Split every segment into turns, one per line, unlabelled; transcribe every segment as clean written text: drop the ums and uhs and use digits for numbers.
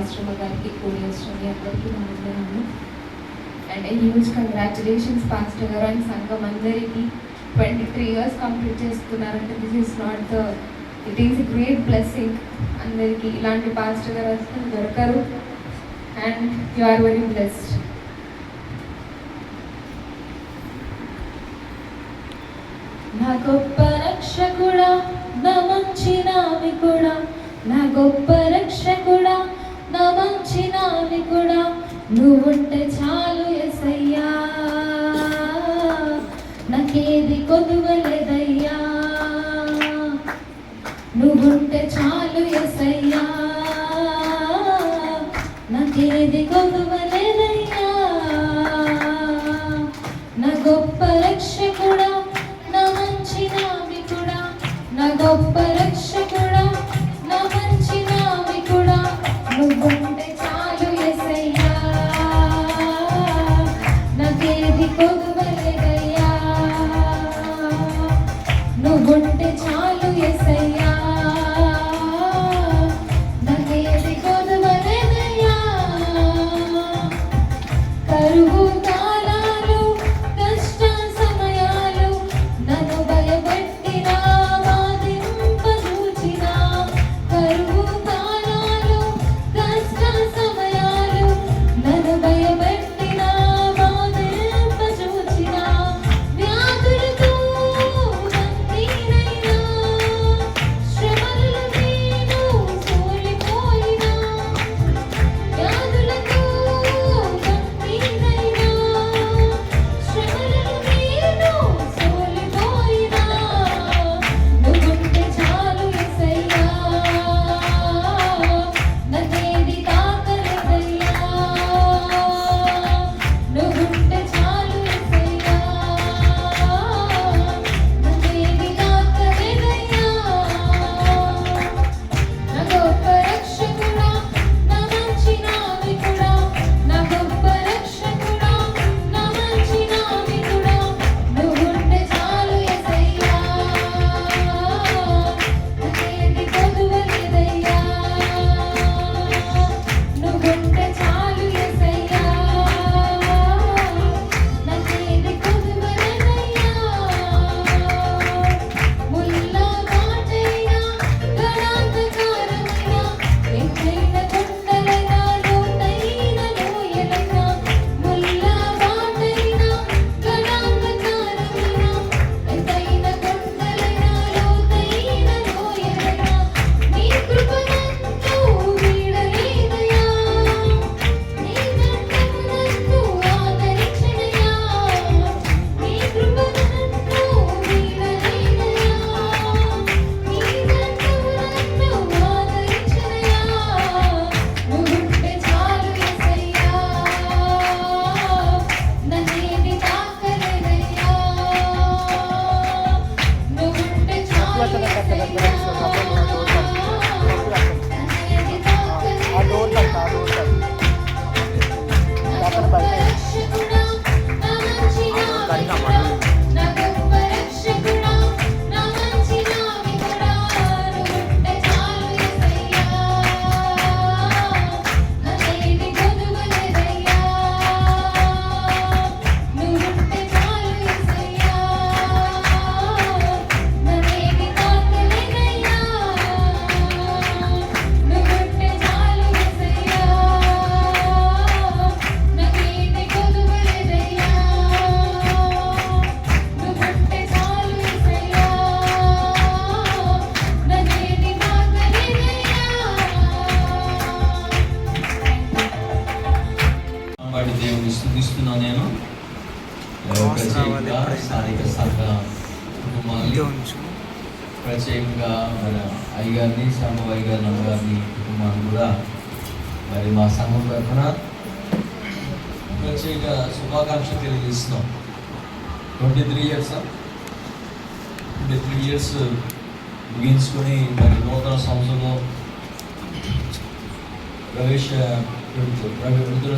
ఆశ్రమ గారికి, కూడి ఆశ్రమి అందరికీ నా వందనాలు. అండ్ హ్యూజ్ కంగ్రాచులేషన్స్ పాస్టర్ గారు అండ్ సంఘం అందరికీ. 23 years కంప్లీట్ చేసుకున్నారంటే ఇట్ ఈస్ గ్రేట్ బ్లెస్సింగ్. అందరికీ ఇలాంటి పాస్టర్ గారు అసలు దొరకరు. And you are very blessed. నా గొప్ప రక్షకుడా, నా మంచి నావికుడా, నా గొప్ప రక్షకుడా, నా మంచి నావికుడా, నువ్వుంటే చాలు యేసయ్యా, నాకేది కొదువలేదయ్యా. నువ్వుంటే చాలు యేసయ్యా, నాకేది కొదువలేదయ్యా. నా గొప్ప రక్షకుడా, నా మంచి నావికుడా, నా గొప్ప రక్షకుడా, నా మంచి నావికుడా, నువ్వుంటే చాలు యేసయ్యా, నాకేది కొదువలేదయ్యా. నువ్వుంటే చాలు యేసయ్యా, నాకేది కొదువలేదయ్యా. కరువు కాలాలు, కష్ట సమయాలు నన్ను భయపెట్టినా, బాధింపజూచినా. కరువు కాలాలు, కష్ట సమయాలు నన్ను భయపెట్టినా, బాధింపజూచినా. వ్యాధులతో బందీనైనా, శ్రమలలో నేను సోలిపోయినా. వ్యాధులతో బందీనైనా, శ్రమలలో నేను సోలిపోయినా. నువ్వుంటే చాలు యేసయ్యా, నాకేది తాకలేదయ్యా. నువ్వుంటే చాలు యేసయ్యా, నాకేది తాకలేదయ్యా. నా గొప్ప రక్షకుడా, నా మంచి నావికుడా, నా గొప్ప రక్షకుడా, నా మంచి నావికుడా, నువ్వుంటే చాలు యేసయ్యా, నాకేది కొదువలేదయ్యా. నువ్వుంటే చాలు యేసయ్యా, నాకేది కొదువలేదయ్యా. ముళ్ళ మాటైనా, గడాంధకారమైనా, ఎత్తైన కొండలైనా, లోతైన లోయలైనా. ముళ్ళ మాటైనా, గడాంధకారమైనా, ఎత్తైన కొండలైనా, లోతైన లోయలైనా. నీ కృప నన్ను వీడలేదయ్యా, నీ దండము నన్ను ఆదరించెనయ్యా. నీ కృప నన్ను వీడలేదయ్యా, నీ దండము నన్ను ఆదరించెనయ్యా. నువ్వుంటే చాలు యేసయ్యా, నాకేది తాకలేదయ్యా. నువ్వుంటే చాలు యేసయ్యా, నాకేది తాకలేదయ్యా. నా గొప్ప రక్షకుడా, నా మంచి నావికుడా, నా గొప్ప రక్షకుడా, నా మంచి నావికుడా, నువ్వుంటే చాలు యేసయ్యా, నాకేది కొదువలేదయ్యా. నువ్వుంటే చాలు యేసయ్యా, నాకేది తాకలేదయ్యా. నువ్వుంటే చాలు యేసయ్యా, నాకేది కొదువలేదయ్యా. నువ్వుంటే చాలు యేసయ్యా, నాకేది తాకలేదయ్యా.
వాటి దేవుని స్తుతిస్తున్నాను. నేను ప్రత్యేకంగా స్థానిక సంఘ కుటుంబాన్ని, ప్రత్యేకంగా మన అయ్యగారిని, శ్యామయ్య గారిని, అమ్మగారిని కుటుంబాన్ని కూడా మరి మా సంఘం తరఫున ప్రత్యేక శుభాకాంక్షలు తెలియజేస్తున్నాం. 23 years ముగించుకొని మరి నూతన సంవత్సరంలో ప్రవేశ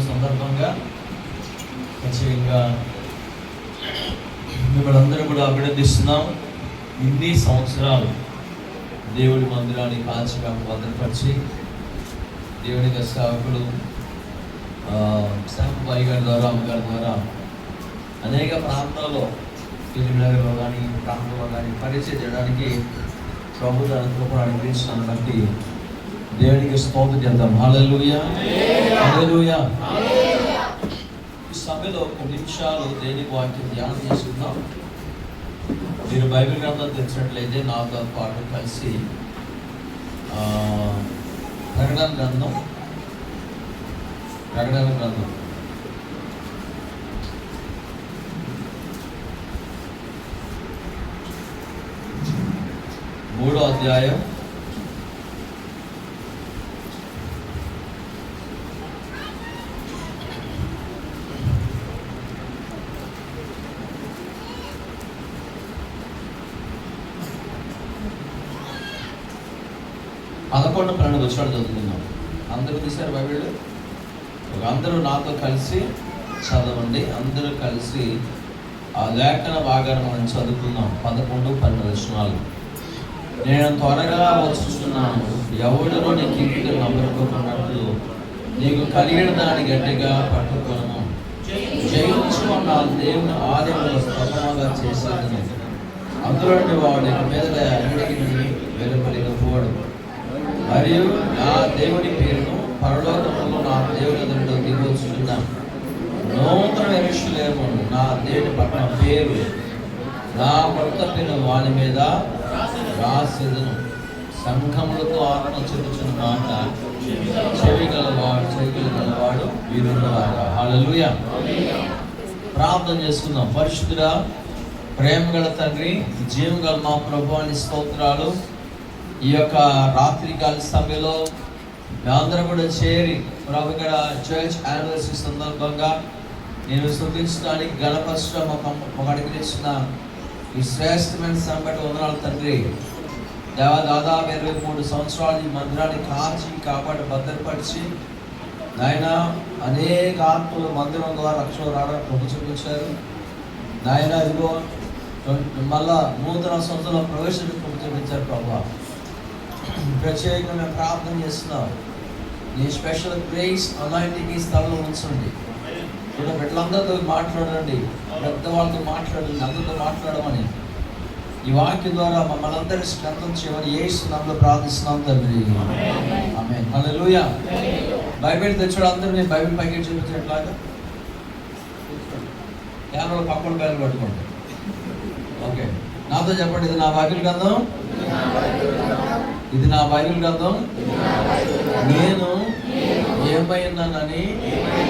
సందర్భంగా ప్రత్యేకంగా మిమ్మల్ని అందరూ కూడా అభినందిస్తున్నాం. ఇన్ని సంవత్సరాలు దేవుడి మందిరాన్ని కాల్చి భద్రపరిచి దేవుని యొక్క సేవకులు శాంబాయి గారి ద్వారా, అమ్మగారి ద్వారా అనేక ప్రాంతాల్లో ఫిలింనగర్లో కానీ ప్రాంతంలో కానీ పరిచయం చేయడానికి ప్రభు కృపను అనుగ్రహించడాన్ని బట్టి దేవునికి స్తోత్రం చేద్దాం. హల్లెలూయా, హల్లెలూయా. ఈ సభలో కొన్ని నిమిషాలు దేవుని వాక్యం ధ్యానం చేసుకుందాం. మీరు బైబిల్ గ్రంథం తెచ్చినట్లయితే నాతో పాటు కలిసి ప్రకటన గ్రంథం 3వ అధ్యాయం 11-12 వచనాలు చదువుకుందాం. అందరూ తీశారు బైబిల్? అందరూ నాతో కలిసి చదవండి. అందరూ కలిసి ఆ లేఖన భాగాన్ని మనం చదువుకుందాం. 11-12 వచనాలు. నేను త్వరగా వచ్చుచున్నాను, ఎవడునో నీ కిటికీలు నమ్మకపోతున్నట్లు నీకు కలిగిన దాన్ని గట్టిగా పట్టుకోను. జయించు నా దేవుని ఆలయంలో స్తోత్రముగా చేసేదని అందులో వాడు ఇక మీద అన్నిటికీ వెలుపలికపోవడం మరియు నా దేవుని పేరును పరలోకములో నా దేవుని ఎదుట దిగొచ్చుచున్న నూతన యెరూషలేమును నా దేవుని పట్టణ పేరు నా భర్తపిన వాని మీద రాసేదను. సంఘములతో ఆత్మ చెప్పుచున్న మాట చెవిగలవాడు వీరున్నవాడు. హల్లెలూయా. ప్రార్థన చేసుకుందాం. పరిశుద్ధుడా, ప్రేమ గల తండ్రి, జీవం గల మా ప్రభువాని స్తోత్రాలు. ఈ యొక్క రాత్రికాల సమయంలో మేమందరం కూడా చేరి ప్రభు ఇక్కడ చర్చ్ యానివర్సరీ సందర్భంగా నేను స్తుతించడానికి గణపరచడం ఒక అనుగ్రహించిన ఈ శ్రేష్టమైన సంబటి వందనాలు తండ్రి. దాదాపు 23 సంవత్సరాలు ఈ మందిరాన్ని కాచి కాపాడి భద్రపరిచి నాయన అనేక ఆత్మలు మందిరం ద్వారా రక్షణ రావడానికి ప్రభు చూపించారు నాయన. ఇదిగో మళ్ళా నూతన సంవత్సరంలో ప్రవేశించి ప్రభు చూపించారు. ప్రభు ప్రత్యేకంగా మేము ప్రార్థన చేస్తున్నాం. నీ స్పెషల్ గ్రేస్ అనాయింటింగ్ ఈ స్థలంలో ఉంచండి. ఇప్పుడు బిడ్డలందరితో మాట్లాడండి, పెద్దవాళ్ళతో మాట్లాడండి, అందరితో మాట్లాడమని ఈ వాక్యం ద్వారా మమ్మల్ని అందరినీ స్ట్రెంథన్ చేయమని యేసు నామములో ప్రార్థిస్తున్నాం తండ్రి. ఆమేన్. హల్లెలూయా. బైబిల్ తెచ్చాడు అందరూ. నేను బైబిల్ ప్యాకెట్ చూపించినట్లాగా క్యామెరా పక్కన బైబిల్ పట్టుకోండి. ఓకే, నాతో చెప్పండి, ఇది నా బైబిల్ గ్రంథం, ఇది నా బైబిల్ గ్రంథం. నేను ఏమైనానని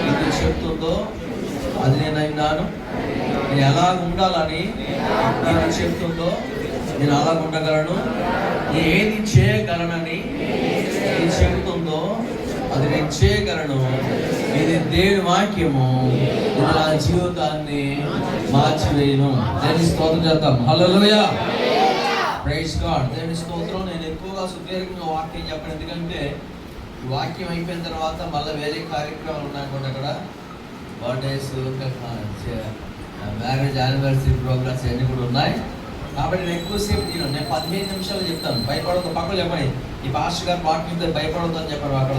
ఇది చెప్తుందో అది నేనైనాను. నేను ఎలా ఉండాలని నేను చెప్తుందో నేను అలా ఉండగలను. నేను ఏది చేయగలనని ఇది చెబుతుందో అది నేను చేయగలను. ఇది దేవుని వాక్యము, ఇది నా జీవితాన్ని మార్చివేయును. దేవుని స్తోత్రం చేద్దాం. హల్లెలూయా, ప్రైజ్ గాడ్. దేవుని స్తోత్రం. నేను ఎక్కువగా సుదీర్ఘంగా వాక్యం చెప్పను, ఎందుకంటే ఈ వాక్యం అయిపోయిన తర్వాత మళ్ళీ వేరే కార్యక్రమాలు ఉన్నాయనుకోండి. అక్కడ బర్త్డేస్, మ్యారేజ్ యానివర్సరీ ప్రోగ్రామ్స్ అన్నీ కూడా ఉన్నాయి. కాబట్టి నేను ఎక్కువసేపు నేను 15 నిమిషాలు చెప్తాను. భయపడవద్దు. పక్కన చెప్పండి, ఈ పాస్టర్ గారు వాక్యంతో భయపడవద్దు అని చెప్పారు. అక్కడ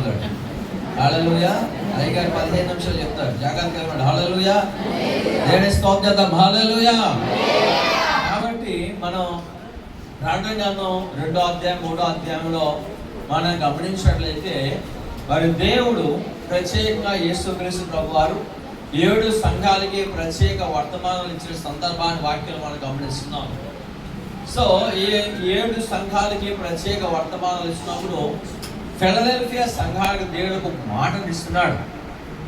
హల్లెలూయా. అయ్యగారు 15 నిమిషాలు చెప్తారు. జాగ్రత్తగా చెప్పండి. హల్లెలూయా. దేవుని స్తోత్రం చేద్దాం. హల్లెలూయా. కాబట్టి మనం ప్రకటన గ్రంథం 2వ అధ్యాయం 3వ అధ్యాయంలో మనం గమనించినట్లయితే మరి దేవుడు ప్రత్యేకంగా యేసుక్రీస్తు ప్రభువారు 7 సంఘాలకి ప్రత్యేక వర్తమానాలు ఇచ్చిన సందర్భాన్ని వాక్యాలు మనం గమనిస్తున్నాం. సో ఈ 7 సంఘాలకి ప్రత్యేక వర్తమానాలు ఇచ్చినప్పుడు ఫిలదెల్ఫియా సంఘానికి దేవుడు ఒక మాటను ఇస్తున్నాడు,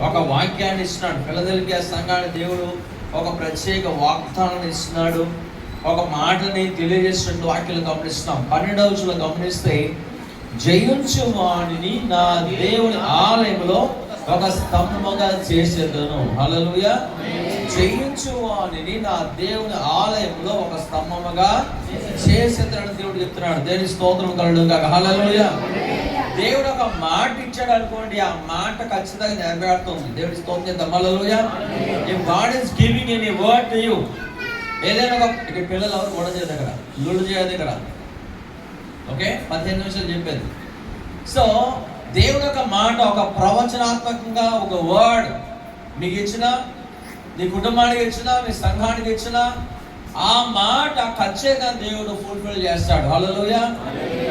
ఒక వాక్యాన్ని ఇస్తున్నాడు. ఫిలదెల్ఫియా సంఘానికి దేవుడు ఒక ప్రత్యేక వాగ్దానాన్ని ఇస్తున్నాడు, ఒక మాటని తెలియజేసినట్టు వాక్యాలు గమనిస్తున్నాం. 12వ వచనంలో గమనిస్తే, జయించు వాడిని నా దేవుని ఆలయంలో ఒక స్తంభముగా చేసేదను. హల్లెలూయా. జయించు వాడిని నా దేవుని ఆలయంలో ఒక స్తంభముగా చేసేదనని దేవుడు చెప్తున్నాడు. దేవుని స్తోత్రం కలుగును గాక. హల్లెలూయా. దేవుడు ఒక మాట ఇచ్చాడు అనుకోండి, ఆ మాట ఖచ్చితంగా నెరవేరుతుంది. దేవుడి స్తోత్రం చేద్దాం. హల్లెలూయా. If God is giving any word to you, ఏదైనా ఒక ఇక్కడ పిల్లలు ఎవరు గొడవ చేయదు, ఇక్కడ లూళ్ళు చేయదు. ఇక్కడ ఓకే 15 నిమిషాలు చెప్పేది. సో దేవుని యొక్క మాట ఒక ప్రవచనాత్మకంగా ఒక వర్డ్ మీకు ఇచ్చిన, నీ కుటుంబానికి ఇచ్చిన, మీ సంఘానికి ఇచ్చిన ఆ మాట ఖచ్చితంగా దేవుడు ఫుల్ఫిల్ చేస్తాడు. హల్లెలూయా.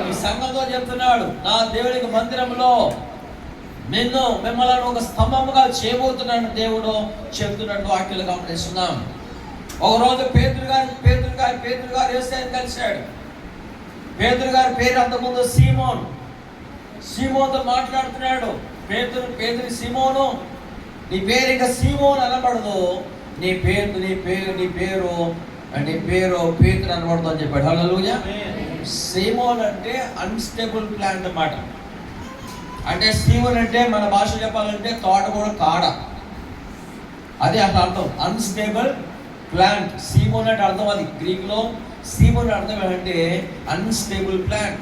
ఈ సంఘంతో చెప్తున్నాడు, నా దేవునికి మందిరంలో మిమ్మల్ని ఒక స్తంభముగా చేయబోతున్నాడు దేవుడు చెప్తున్నట్టు వాక్యాలు గమనిస్తున్నాం. ఒకరోజు పేతురు గారు యేసుని కలిశాడు. పేతురు గారి పేరు అంతకుముందు సీమోన్తో మాట్లాడుతున్నాడు. పేతురు సీమోను, నీ పేరు ఇక సీమోన్ అనబడదు, నీ పేరు పేతురు అనబడదు అని చెప్పాడు. హల్లెలూయా. సీమోన్ అంటే అన్స్టేబుల్ ప్లాంట్ అన్నమాట. అంటే సీమోన్ అంటే మన భాష చెప్పాలంటే తోటకూర కాడ, అది అర్థం. అన్స్టేబుల్ ప్లాంట్, సీమోన్ అంటే అర్థం అది. గ్రీక్లో సీమోన్ అర్థం ఏంటంటే అన్స్టేబుల్ ప్లాంట్,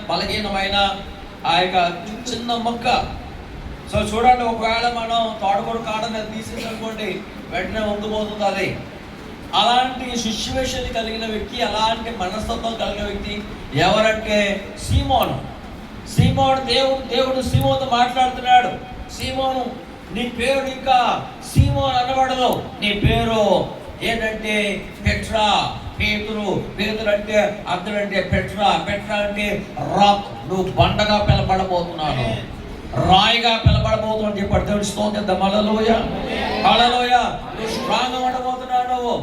బలహీనమైన ఆ యొక్క చిన్న మొక్క. సో చూడండి, ఒకవేళ మనం తోటకూర కాడని తీసేసనుకోండి, వెంటనే వంగిపోతుంది అది. అలాంటి సిచ్యువేషన్ కలిగిన వ్యక్తి, అలాంటి మనస్తత్వం కలిగిన వ్యక్తి ఎవరంటే సీమోను. దేవుడు సీమోన్తో మాట్లాడుతున్నాడు. సీమోను, నీ పేరు ఇంకా సీమోన్ అనబడదు, నీ పేరు ఏంటంటే పెట్రా, పేతురు అంటే అర్థం అంటే పెట్రా అంటే రాక్. నువ్వు బండగా పిలబడబోతున్నాను, రాయిగా పిలబడబోతున్నావు అని చెప్పాడు. దేవుడి స్తోత్రం. హల్లెలూయా. నువ్వు స్ట్రాంగ్ ఉండబోతున్నావు,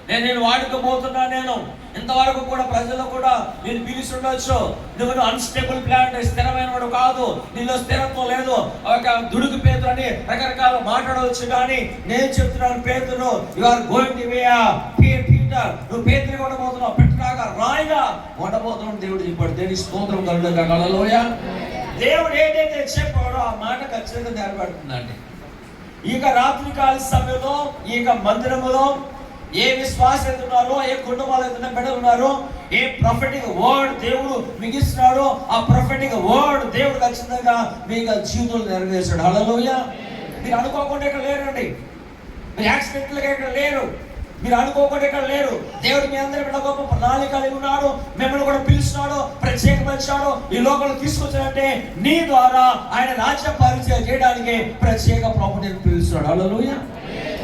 నేను వాడుకోబోతున్నాను. నేను ఇంతవరకు కూడా ప్రజలు కూడా నేను పిలుస్తుండొచ్చు, నువ్వు అన్స్టేబుల్ ప్లాంట్, స్థిరమైన వాడు కాదు, నీలో స్థిరత్వం లేదు, ఒక దుడుకు పేతురు అని రకరకాల మాట్లాడవచ్చు. కానీ నేను చెప్తున్నాను, Pethuru, you are going to be Peter, నువ్వు పేతురుగా ఉండబోతున్నావు, పెట్టరాగా రాయిగా ఉండబోతున్నావు దేవుడు చెప్పాడు. దేవుని స్తోత్రం కలుగుగా. హల్లెలూయా. దేవుడు ఏదైతే చెప్పాడో ఆ మాట ఖచ్చితంగా నెరవేరుతుందండి. ఇక రాత్రికాల సమయంలో ఈ మందిరములో ఏ విశ్వాసం ఉన్నారో, ఏ కుటుంబాలు ఏదైనా బిడ్డలు ఉన్నారో, ఏ ప్రొఫెటిక్ వర్డ్ దేవుడు మీకు ఇస్తున్నాడో ఆ ప్రొఫెటిక్ వర్డ్ దేవుడు ఖచ్చితంగా మీకు జీవితంలో నెరవేర్చాడు. హల్లెలూయా. మీరు అనుకోకుండా ఇక్కడ లేరండి, మీరు యాక్సిడెంట్లుగా ఇక్కడ లేరు, మీరు అనుకోకుండా ఇక్కడ లేరు. దేవుడు మీ అందరి బిడ్డ గొప్ప ప్రణాళిక కలిగి ఉన్నాడు, మిమ్మల్ని కూడా పిలుస్తున్నాడు, ప్రత్యేకపరిచాడు, ఈ లోకంలో తీసుకొచ్చాడంటే నీ ద్వారా ఆయన రాజ్య పరిచయం చేయడానికి ప్రత్యేక ప్రాపర్టీని పిలుస్తున్నాడు. హల్లెలూయా.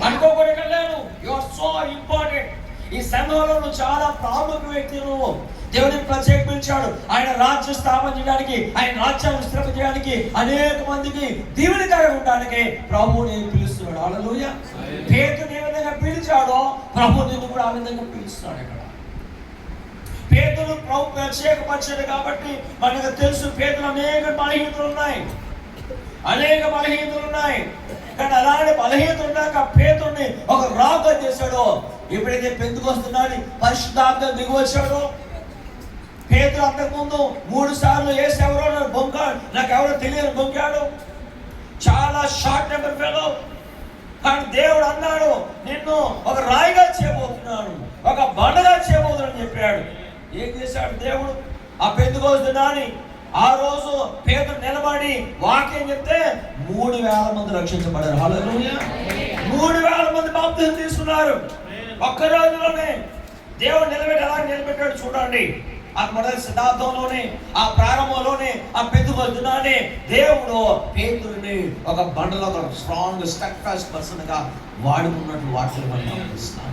అనుకోకుండా ఇక్కడ లేరు. You are so important. ఈ సంఘంలో నువ్వు చాలా ప్రాముఖ్య వ్యక్తి. నువ్వు దేవుడిని ప్రత్యేకించాడు ఆయన రాజ్య స్థాపన చేయడానికి, ఆయన రాజ్యాన్ని స్థిరప చేయడానికి, అనేక మందికి దీవెనకరంగా ఉండడానికి ప్రభువు నేను పిలుస్తున్నాడు. హల్లెలూయా. పేతురుని ఏ విధంగా పిలిచాడో ప్రభువు నిన్ను కూడా ఆ విధంగా పిలుస్తున్నాడు. ఇక్కడ పేతురు ప్రభు ప్రత్యేకపరిచాడు కాబట్టి మనకు తెలుసు, పేతురు అనేక బలహీనతలు ఉన్నాయి. కానీ అలాంటి బలహీనత ఉన్నాక పేతురుని ఒక రాక చేశాడు. ఎప్పుడైతే పెంతుకొస్తున్నాడు, పరిశుద్ధాత్మ దిగి వచ్చాడు. పేతురు అంతకుముందు 3 సార్లు ఎవరో బొంకాడు, నాకు ఎవరో తెలియదు బొంకాడు. చాలా షార్ట్ టెంపర్ ఫెలో. కానీ దేవుడు అన్నాడు, నిన్ను ఒక రాయిగా చేయబోతున్నాను, ఒక బండగా చేయబోతున్నాను చెప్పాడు. ఏం చేశాడు దేవుడు? ఆ పెంతుకొస్తున్నాని ఆ రోజు పేతురు నిలబడి వాక్యం చెప్తే 3000 మంది రక్షించబడారు. హల్లెలూయా. 3000 మంది బాప్తిసం తీసుకున్నారు ఒక్క రోజులోనే. దేవుడు నిలబెట్టాడు చూడండి. ఆ మొదటి శతాబ్దంలోనే, ఆ ప్రారంభంలోనే, ఆ పెంతుకొస్తున్నానే దేవుడు పేతురుని ఒక బండలో ఒక స్ట్రాంగ్ స్టక్ ఫాస్ట్ పర్సన్ గా వాడుకున్నట్లు వాక్యం మనం గమనిస్తున్నాం.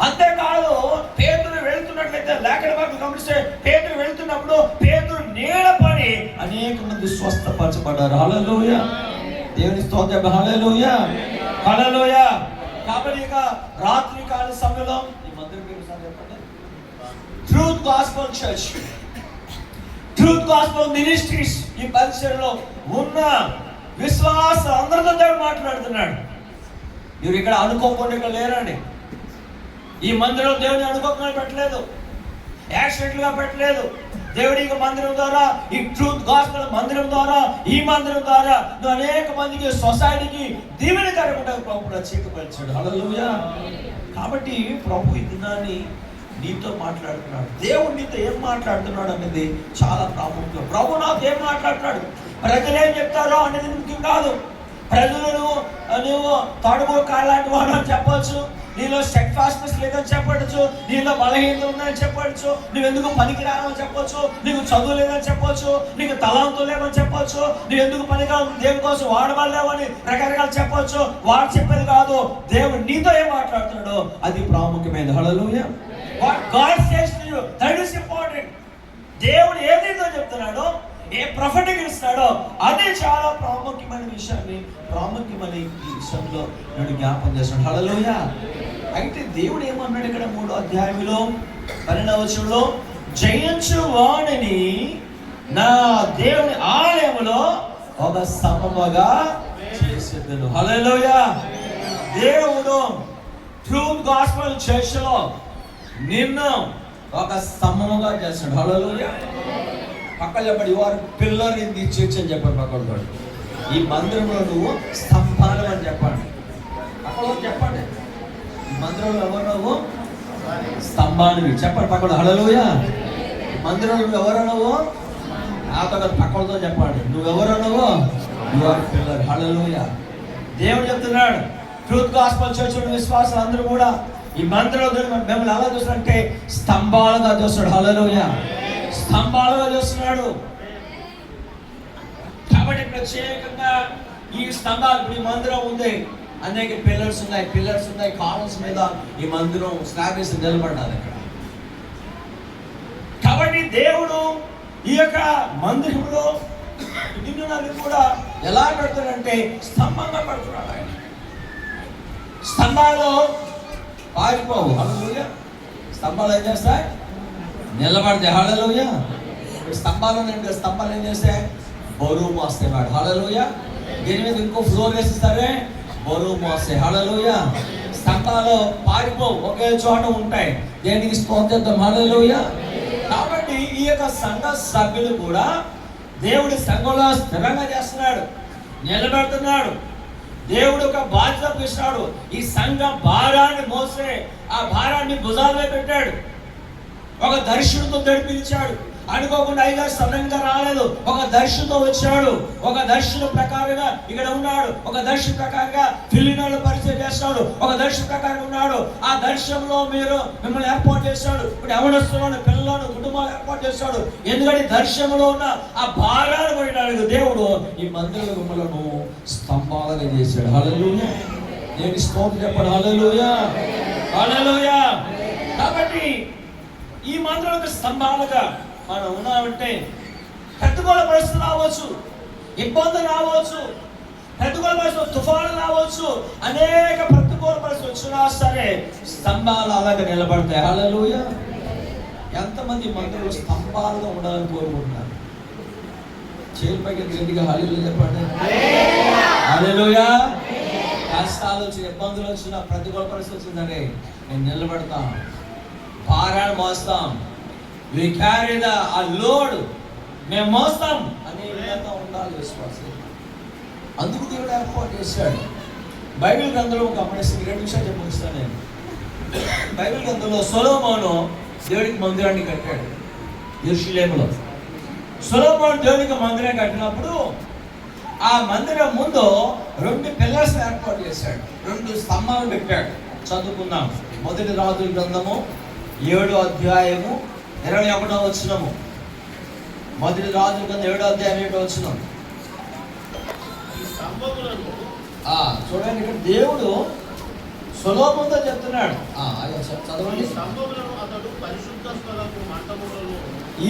అంతేకాదు, పేతురు వెళ్తున్నట్లయితే లేఖన భాగం గమనిస్తే పేతురు వెళ్తున్నప్పుడు పేతురు నీడపడి అనేక మంది స్వస్థపరచబడ్డారు. హల్లెలూయా. దేవుని స్తోత్రం. హల్లెలూయా. హల్లెలూయా. కాబట్టి ఇక రాత్రి కాల సమయంలో ఈ మందిరం పేరు చెప్పండి, truth gospel church, truth gospel ministries. ఈ పరిసరంలో ఉన్న విశ్వాస అందరితో దేవుడు మాట్లాడుతున్నాడు. మీరు ఇక్కడ అనుకోకుండా ఇక్కడ లేరండి. ఈ మందిరం దేవుని అనుకోకుండా పెట్టలేదు, యాక్సిడెంట్లుగా పెట్టలేదు. దేవుడి మందిరం ద్వారా, ఈ ట్రూత్ గాస్పెల్ మందిరం ద్వారా, ఈ మందిరం ద్వారా నువ్వు అనేక మందికి, సొసైటీకి దీవెనకరంగా ప్రభు ప్రత్యేకపరిచాడు. హల్లెలూయా. కాబట్టి ప్రభు ఈ దినాన్ని నీతో మాట్లాడుతున్నాడు. దేవుడు నీతో ఏం మాట్లాడుతున్నాడు అనేది చాలా ప్రాముఖ్యం. ప్రభు నాతో ఏం మాట్లాడుతున్నాడు, ప్రజలు ఏం చెప్తారో అనేది ముఖ్యం కాదు. ప్రజలు నువ్వు తడుగు కాలాంటి వాడు అని చెప్పవచ్చు,
నీలో స్టెడ్ ఫాస్ట్నెస్ లేదని చెప్పవచ్చు, నీలో బలహీనత ఉందని చెప్పవచ్చు, నువ్వెందుకు పనికిరావని చెప్పొచ్చు, నీకు చదువు లేదని చెప్పొచ్చు, నీకు తలాంతులు లేవని చెప్పొచ్చు, నువ్వు ఎందుకు పనికిరావు, దేవుని కోసం వాడబడలేవని రకరకాలు చెప్పొచ్చు. వాడు చెప్పేది కాదు, దేవుడు నీతో ఏం మాట్లాడుతున్నాడో అది ప్రాముఖ్యమైనది. Hallelujah. What God says to you, that is important. దేవుడు ఏదైతే చెప్తున్నాడో, ఏ ప్రొఫెటిక్ ఇస్తాడో అదే చాలా ప్రాముఖ్యమైన ప్రాముఖ్యమైన ఈ విషయంలో నేను జ్ఞాపకం చేస్తాను. హల్లెలూయా. అయితే దేవుడు ఏమన్నాడు ఇక్కడ 3వ అధ్యాయంలో 12వ వచనంలో, జయించు వాడిని నా దేవుని ఆలయములో ఒక స్తంభముగా చేసేదను. హల్లెలూయా. దేవుడు ట్రూత్ గాస్పెల్ చర్చ్లో నిన్ను ఒక స్తంభముగా చేస్తాడు. హల్లెలూయా. పక్కన చెప్పండి, you are pillar in the church అని చెప్పండి. పక్కన ఈ మందిరంలో నువ్వు స్తంభాలు అని చెప్పండి. పక్కన చెప్పండి, ఈ మందిరంలో ఎవరు నువ్వు? స్తంభాలు చెప్పండి. పక్కన హల్లెలూయా. మందిరంలో నువ్వు ఎవరు నువ్వు? నాతో పక్కలతో చెప్పండి, నువ్వెవరు నువ్వు? You are pillar. హల్లెలూయా. దేవుడు చెప్తున్నాడు, ట్రూత్ గాస్పెల్ చర్చ్ విశ్వాసాలు అందరూ కూడా ఈ మందిరంలో మిమ్మల్ని ఎలా చూస్తాడంటే స్తంభాలుగా చూస్తాడు. హల్లెలూయా. స్తంభాలుగా చూస్తున్నాడు. కాబట్టి ప్రత్యేకంగా ఈ స్తంభాలు, ఈ మందిరం ఉంది, అనేక పిల్లర్స్ ఉన్నాయి, కాలమ్స్ మీద ఈ మందిరం స్లాబ్ వేసి నిలబడ్డారు అక్కడ. కాబట్టి దేవుడు ఈ యొక్క మందిరంలో నిన్ను నన్ను కూడా ఎలా పెడతాడంటే స్తంభంగా పెడుతున్నాడు ఆయన. స్తంభాలు పారిపోవు. హల్లెలూయా. స్తంభాలు ఏం చేస్తాయి? నిలబడతాయి. హల్లెలూయా. స్తంభాలు ఏం చేస్తాయి? బరువు మోస్తాయి వాడు. హల్లెలూయా. దీని మీద ఇంకో ఫ్లోర్ వేసిస్తారే, బరువు మోస్తాయి. హల్లెలూయా. స్తంభాలు పారిపోవు, ఒకే చోట ఉంటాయి. దేనికి స్తోత్రం. హల్లెలూయా. కాబట్టి ఈ యొక్క సంఘ సభ్యులు కూడా దేవుడి సంఘంలో స్థిరంగా చేస్తున్నాడు, నిలబెడుతున్నాడు. దేవుడు ఒక బాధ్యత ఇస్తున్నాడు. ఈ సంఘ భారాన్ని మోసే ఆ భారాన్ని భుజాల్లో పెట్టాడు. ఒక దర్శనంతో పిలిచాడు. అనుకోకుండా అయ్యగారు సడన్గా రాలేదు, ఒక దర్శనంతో వచ్చాడు. ఒక దర్శనం ప్రకారంగా ఇక్కడ ఉన్నాడు. ఒక దర్శనం ప్రకారంగా ఫిలినాలు పరిచయం చేస్తాడు. ఒక దర్శనం ప్రకారంగా ఉన్నాడు. ఆ దర్శనంలో మిమ్మల్ని ఏర్పాటు చేస్తాడు. ఇప్పుడు ఎవరిస్తున్నాడు, పిల్లలను, కుటుంబాలు ఏర్పాటు చేస్తాడు. ఎందుకంటే దర్శనంలో ఉన్న ఆ భారాలు పోయినాడు దేవుడు ఈ మందిర గుమ్మలను స్తంభాలుగా చేశాడు. హల్లెలూయా. నేను స్తోత్రం చెప్పండి. హల్లెలూయా. హల్లెలూయా. కాబట్టి ఈ మందిరంలో స్తంభాలుగా మనం ఉన్నామంటే ప్రతికూల పరిస్థితులు రావచ్చు, ఇబ్బందులు రావచ్చు, ప్రతికూల పరిస్థితులు, తుఫాను రావచ్చు, అనేక ప్రతికూల పరిస్థితులు వచ్చినా సరే స్తంభాలు అలాగే నిలబడతాయి. హల్లెలూయా. ఎంతమంది మందిరంలో స్తంభాలుగా ఉండాలని కోరుకుంటున్నారు? చేరుపైకి గట్టిగా హల్లెలూయా చెప్పండి. హల్లెలూయా. కష్టాలు వచ్చిన, ఇబ్బందులు వచ్చిన, ప్రతికూల పరిస్థితి వచ్చిందంటే నేను నిలబడతాను, భారాన్ని మోస్తాం, వి క్యారీ ద లోడ్, మేము మోస్తాం అనే విధంగా ఉండాలి విశ్వాసం. అందుకు దేవుడు ఏర్పాటు చేశాడు. బైబిల్ గ్రంథంలో గమనిస్తే 2 నిమిషాలు చెప్పిస్తాను నేను. బైబిల్ గ్రంథంలో సొలొమోను దేవుడికి మందిరాన్ని కట్టాడు యెరూషలేములో. సొలొమోను దేవుడికి మందిరం కట్టినప్పుడు ఆ మందిరం ముందు 2 పిల్లర్స్ ఏర్పాటు చేశాడు, 2 స్తంభాలు పెట్టాడు. చదువుకుందాం. 1 రాజుల గ్రంథము 7వ అధ్యాయము 21వ వచనము. 1 రాజుల గ్రంథం 7వ అధ్యాయం 7వ వచనం. చూడండి, ఇక్కడ దేవుడు సొలొమోనుతో చెప్తున్నాడు. చదవండి.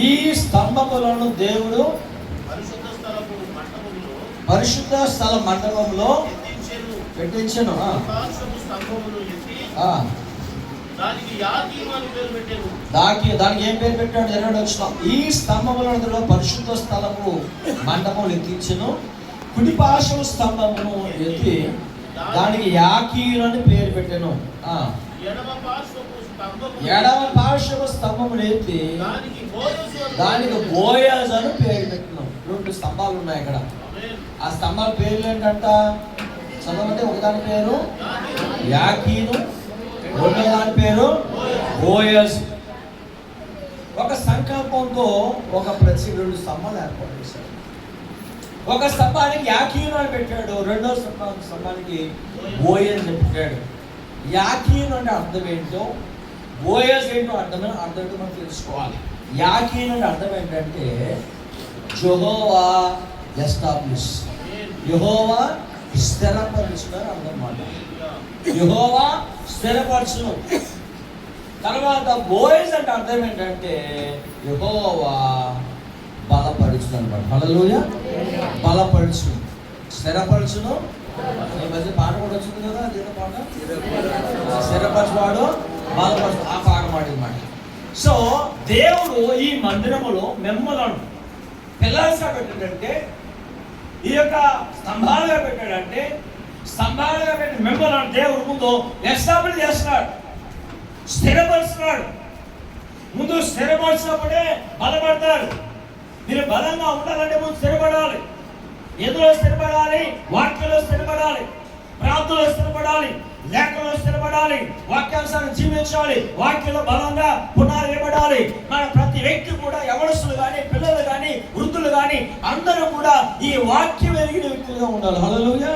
ఈ స్తంభములను దేవుడు పరిశుద్ధ స్థల మండపంలో పెట్టించెను. దానికి ఏం పేరు పెట్టాడు? 2వ వచనం. ఈ స్తంభములను పరిశుద్ధ స్థలము మండపంలో ఎత్తించెను. కుడి పార్శ్వ స్తంభమును ఎత్తి దానికి యాకీను అని పేరు పెట్టాను. ఎడమ పార్శ్వ స్తంభమును ఎత్తి దానికి బోయజ్ అని పేరు పెట్టినాం. 2 స్తంభాలు ఉన్నాయి ఇక్కడ. ఆ స్తంభాల పేర్లు ఏంటంట? చదవండి. ఒకదాని పేరు యాకీను, రెండో దాని పేరు బోయజ్. ఒక సంకల్పంతో ఒక ప్రతి 2 స్తంభాలు ఏర్పాటు చేశాడు. ఒక స్తంభానికి యాకీను అని పెట్టాడు, రెండో స్తంభానికి బోయజ్ అని పెట్టాడు. యాకీన్ అంటే అర్థం ఏంటో, బోయజ్ ఏంటో అర్థం ఏంటో మనం తెలుసుకోవాలి. యాకీన్ అంటే అర్థం ఏంటంటే యెహోవా ఎస్టాబ్లిష్, యెహోవా స్థిరపరచునని అర్థం మాట. యెహోవా స్థిరపరచును. తర్వాత బోయజ్ అంటే అర్థం ఏంటంటే యెహోవా బలపరచును అనమాట. హల్లెలూయా. బలపరచును, స్థిరపరచును. ఈ మధ్య పాట కూడా వచ్చింది కదా, అదేదో పాట, స్థిరపరచువాడు బలపరచు, ఆ పాట పాడిందన్నమాట. సో దేవుడు ఈ మందిరములో మిమ్మలను పిల్లర్స్గా పెట్టాడంటే, ఈ యొక్క స్తంభాలుగా పెట్టాడంటే, స్తంభాలుగా పెట్టి మిమ్మల్ని దేవుడు ముందు ఎస్టాబ్లిష్ చేస్తున్నాడు, స్థిరపరుస్తున్నాడు. ముందు స్థిరపరిచినప్పుడే బలపడతారు. మీరు బలంగా ఉండాలంటే ముందు స్థిరపడాలి. ఎందులో స్థిరపడాలి? వాక్యంలో స్థిరపడాలి, ప్రార్థనలో స్థిరపడాలి, లేఖలో స్థిరపడాలి, వాక్యానుసారం జీవించాలి, వాక్యంలో బలంగా పునాది వేయబడాలి. మన ప్రతి వ్యక్తి కూడా, యవనస్తులు కానీ, పిల్లలు కానీ, వృద్ధులు కానీ అందరూ కూడా ఈ వాక్యం ఎరిగిన వ్యక్తులుగా ఉండాలి. Hallelujah.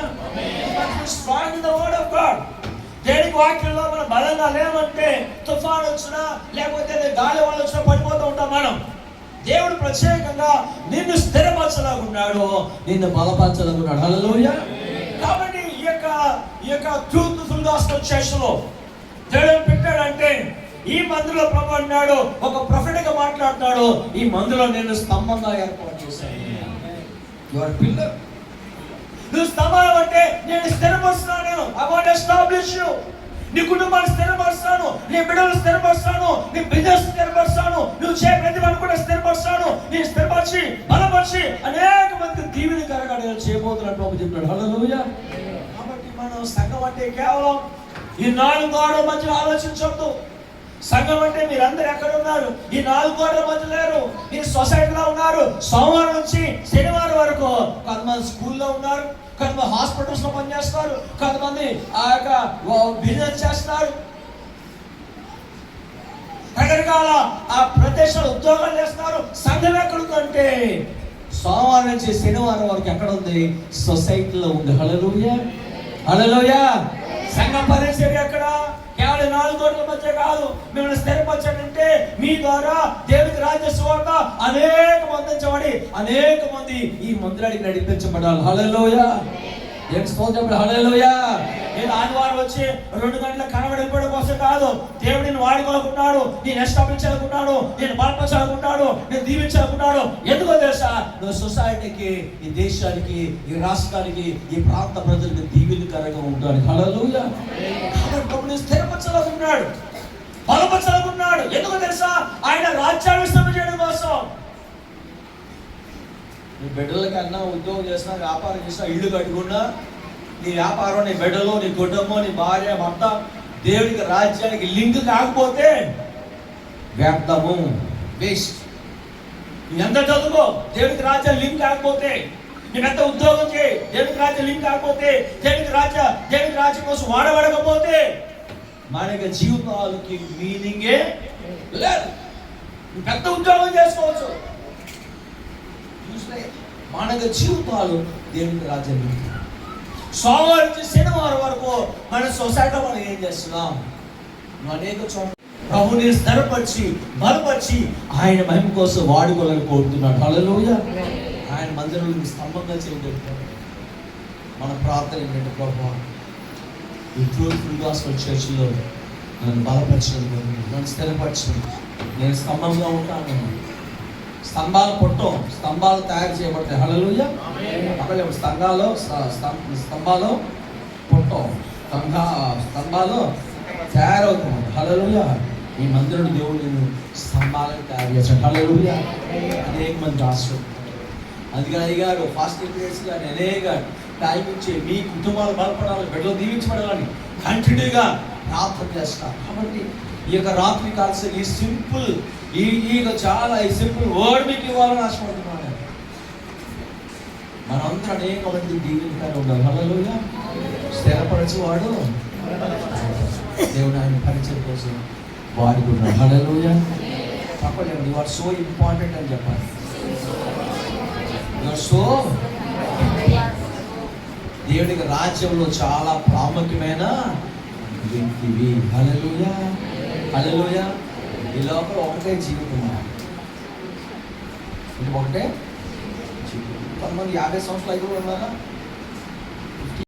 Strong in the word of God. దేనికి వాక్యంలో మనం బలంగా లేమంటే తుఫాన్ వచ్చినా లేకపోతే గాలి వాళ్ళు వచ్చినా పడిపోతూ ఉంటాం మనం. దేవుడు ప్రత్యేకంగా నిన్ను స్థిరపరచలాగున్నాడు, నిన్ను బలపరచలాగున్నాడు. హల్లెలూయా. కాబట్టి ఈ యొక్క ట్రూత్ఫుల్ గాస్పెల్ చర్చ్లో దేవుడు పెట్టాడంటే, ఈ మందులో ప్రభు అన్నాడు, ఒక ప్రొఫెట్గా మాట్లాడుతున్నాడు, ఈ మందులో నేను స్తంభంగా ఏర్పాటు చేశాను. Your pillar. నువ్వు స్తంభం అంటే నేను స్థిరపరుస్తున్నాను. I want establish you. నీ కుటుంబాన్ని స్థిరపరుస్తాను, నీ బిడ్డలు స్థిరపరుస్తాను, నీ బిజినెస్ స్థిరపరుస్తాను, నువ్వు చేయ ప్రతి పని కూడా స్థిరపరుస్తాను. నీ స్థిరపరిచి బలపరిచి అనేక మంది దీవెనకరంగా నేను చేయబోతున్నట్టు ప్రభు చెప్పాడు. హల్లెలూయా. కాబట్టి మనం సంఘం అంటే కేవలం ఈ 4 గోడల మధ్య ఆలోచించొద్దు. సంఘం అంటే మీరందరూ ఎక్కడ ఉన్నారు? ఈ 4 గోడల మధ్య లేరు. మీరు సొసైటీలో ఉన్నారు. సోమవారం నుంచి శనివారం వరకు కొంతమంది స్కూల్లో ఉన్నారు, కొంతమంది హాస్పిటల్స్ లో పనిచేస్తారు, కొంతమంది ఆ యొక్క బిజినెస్ చేస్తున్నారు, రకరకాల ఆ ప్రదేశాలు ఉద్యోగాలు చేస్తున్నారు. సంఘం ఎక్కడుందంటే సోమవారం నుంచి శనివారం వరకు ఎక్కడ ఉంది? సొసైటీలో ఉంది. హల్లెలూయా. హల్లెలూయా. సంఘం పరిచర్య ఎక్కడ? కేవలం 4 గోడల మధ్య కాదు. మిమ్మల్ని స్థిరపరచాలంటే మీ ద్వారా దేవునికి రాజ్య సువార్త అనేక మంది అందించబడి అనేక మంది ఈ మందిరానికి నడిపించబడాలి. హల్లెలూయా. దేవుని స్తోత్రం. హల్లెలూయా. నేను ఆదివారం వచ్చి 2 గంటలకు కనబడిపోవడం కోసం కాదు. దేవుడు నిన్ను వాడుకోనుకున్నాడు, నేను ఎస్టాబ్లిష్, నేను బలపరచాలనుకున్నాడు, నేను దీవించాలనుకున్నాడు. ఎందుకో తెలుసా? నువ్వు సొసైటీకి, ఈ దేశానికి, ఈ రాష్ట్రానికి, ఈ ప్రాంత ప్రజలకు దీవెనకరంగా ఉంటాడు. హల్లెలూయా. కాబట్టి స్థిరపరచాలనుకున్నాడు, బలపరచాలనుకున్నాడు. ఎందుకో తెలుసా? ఆయన రాజ్యాన్ని విస్తరింప చేయడం కోసం. నీ బిడ్డలకన్నా ఉద్యోగం చేసినా, వ్యాపారం చేసినా, ఇల్లు కట్టుకున్నా, నీ వ్యాపారం, నీ బిడ్డలు, నీ కుటుంబం, నీ భార్య, భర్త దేవుడికి రాజ్యానికి లింక్ కాకపోతే వ్యర్థము, వేస్ట్. నువ్వు ఎంత చదువుకో, దేవుడికి రాజ్యానికి లింక్ కాకపోతే, నువ్వు ఎంత ఉద్యోగం చేయి, దేవుడికి రాజ్యం లింక్ కాకపోతే, దేవుడికి రాజ్యం కోసం వాడబడకపోతే మన యొక్క జీవితాలకి మీనింగే లేదు. నువ్వు పెద్ద ఉద్యోగం చేసుకోవచ్చు, మన యొక్క జీవితాలు దేవునికి రాజ్యం. సోమవారం నుంచి శనివారం వరకు మన సొసైటీలో మనం ఏం చేస్తున్నాం? అనేక చోట్ల ప్రభుని స్థిరపరిచి బలపరిచి ఆయన మహిమ కోసం వాడుకోవాలని కోరుతున్నాడు. హల్లెలూయా. ఆయన మందిరంలో స్తంభంగా చేయగలుగుతాడు. మన ప్రార్థన ఏంటంటే, ప్రభువా ఈ ట్రూత్ఫుల్ గాస్పెల్ చర్చ్లో నన్ను బలపరిచినందుకు, నన్ను స్థిరపరిచినందుకు, నేను స్తంభంగా ఉంటాను. స్తంభాలు పుట్టం, స్తంభాలు తయారు చేయబడతాయి. హల్లెలూయా. అక్కడ స్తంభాలు పుట్టం, స్తంభాలు తయారవుతాం. హల్లెలూయా. ఈ మందిరం దేవుడు నేను స్తంభాలను తయారు చేశాడు. హల్లెలూయా. అనేక మంది రాష్ట్రం, అందుకని అడిగాడు ఫాస్టింగ్ పీరియడ్స్ కానీ అనేక టైం ఇచ్చి మీ కుటుంబాలు బలపడాలి, బిడ్డలు దీవించబడాలని కంటిన్యూగా ప్రార్థన చేస్తారు. కాబట్టి ఈ యొక్క రాత్రి కాల్సిన ఈ సింపుల్ చాలా సింపుల్ వర్డ్ మీకు ఇవ్వాలని ఆశపడుతున్నాను. మనందరూ అనేక మంది దీవెనకరంగా ఉండాలి. హల్లెలూయా. స్థిరపరచువాడు దేవుడు ఆయన పరిచయం కోసం వాడుకున్నాడు. హల్లెలూయా. చెప్పలేము, యు ఆర్ సో ఇంపార్టెంట్ అని చెప్పాలి. యు ఆర్ సో, దేవుడికి రాజ్యంలో చాలా ప్రాముఖ్యమైన వ్యక్తివి. హల్లెలూయా, హల్లెలూయా. ఈ లోపల ఒకటే జీవితం, ఇది ఒకటే జీవితం. కొంతమంది 50 సంవత్సరాలు అయితే కూడా ఉన్నారా?